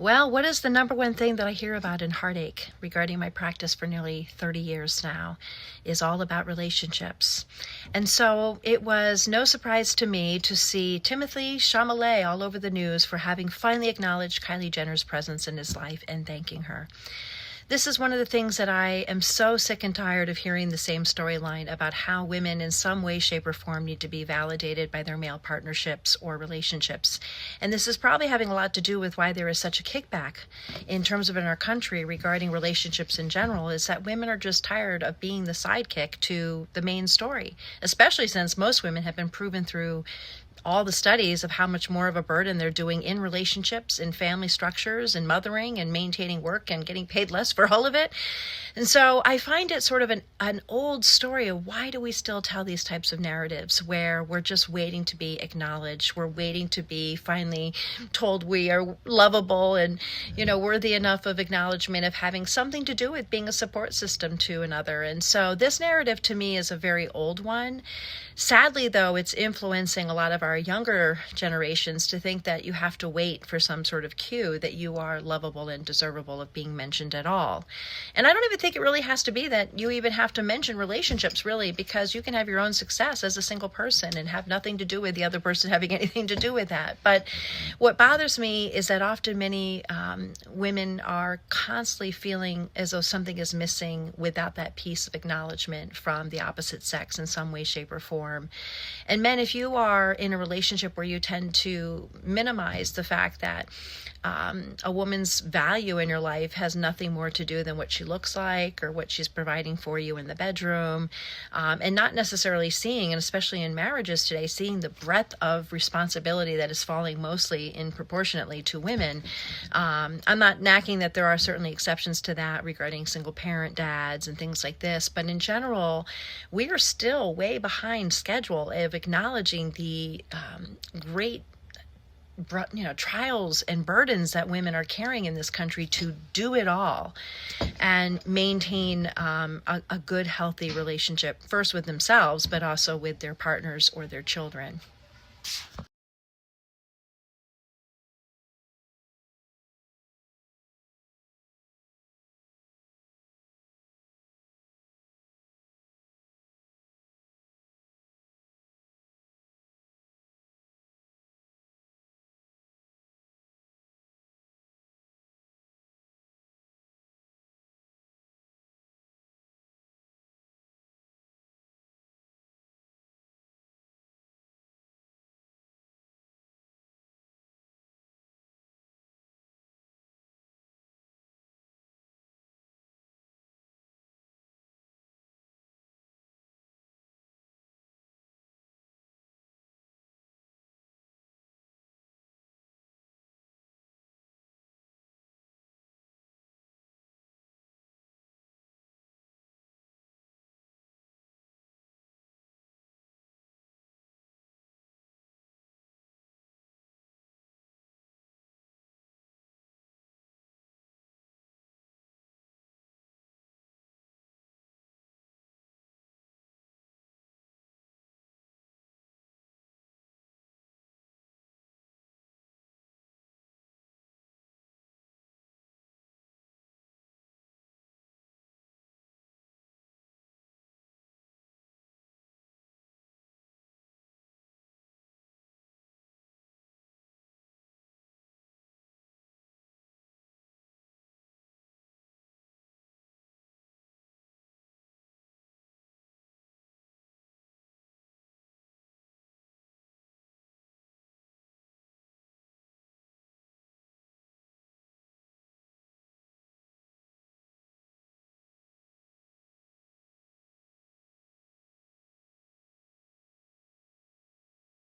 Well, what is the number one thing that I hear about in heartache regarding my practice for nearly 30 years now is all about relationships. And so it was no surprise to me to see Timothée Chalamet all over the news for having finally acknowledged Kylie Jenner's presence in his life and thanking her. This is one of the things that I am so sick and tired of hearing the same storyline about how women in some way, shape, or form need to be validated by their male partnerships or relationships. And this is probably having a lot to do with why there is such a kickback in terms of in our country regarding relationships in general, is that women are just tired of being the sidekick to the main story, especially since most women have been proven through all the studies of how much more of a burden they're doing in relationships, in family structures, and mothering and maintaining work and getting paid less for all of it. And so I find it sort of an old story of why do we still tell these types of narratives where we're just waiting to be acknowledged, we're waiting to be finally told we are lovable and, worthy enough of acknowledgement of having something to do with being a support system to another. And so this narrative to me is a very old one. Sadly, though, it's influencing a lot of our younger generations to think that you have to wait for some sort of cue that you are lovable and deservable of being mentioned at all. And I don't even think it really has to be that you even have to mention relationships, really, because you can have your own success as a single person and have nothing to do with the other person having anything to do with that. But what bothers me is that often many women are constantly feeling as though something is missing without that piece of acknowledgement from the opposite sex in some way, shape, or form. And men, if you are in a relationship where you tend to minimize the fact that a woman's value in your life has nothing more to do than what she looks like or what she's providing for you in the bedroom, and not necessarily seeing, and especially in marriages today, seeing the breadth of responsibility that is falling mostly in proportionately to women. I'm not knacking that there are certainly exceptions to that regarding single parent dads and things like this, but in general, we are still way behind schedule of acknowledging the great trials and burdens that women are carrying in this country to do it all and maintain a good, healthy relationship, first with themselves, but also with their partners or their children.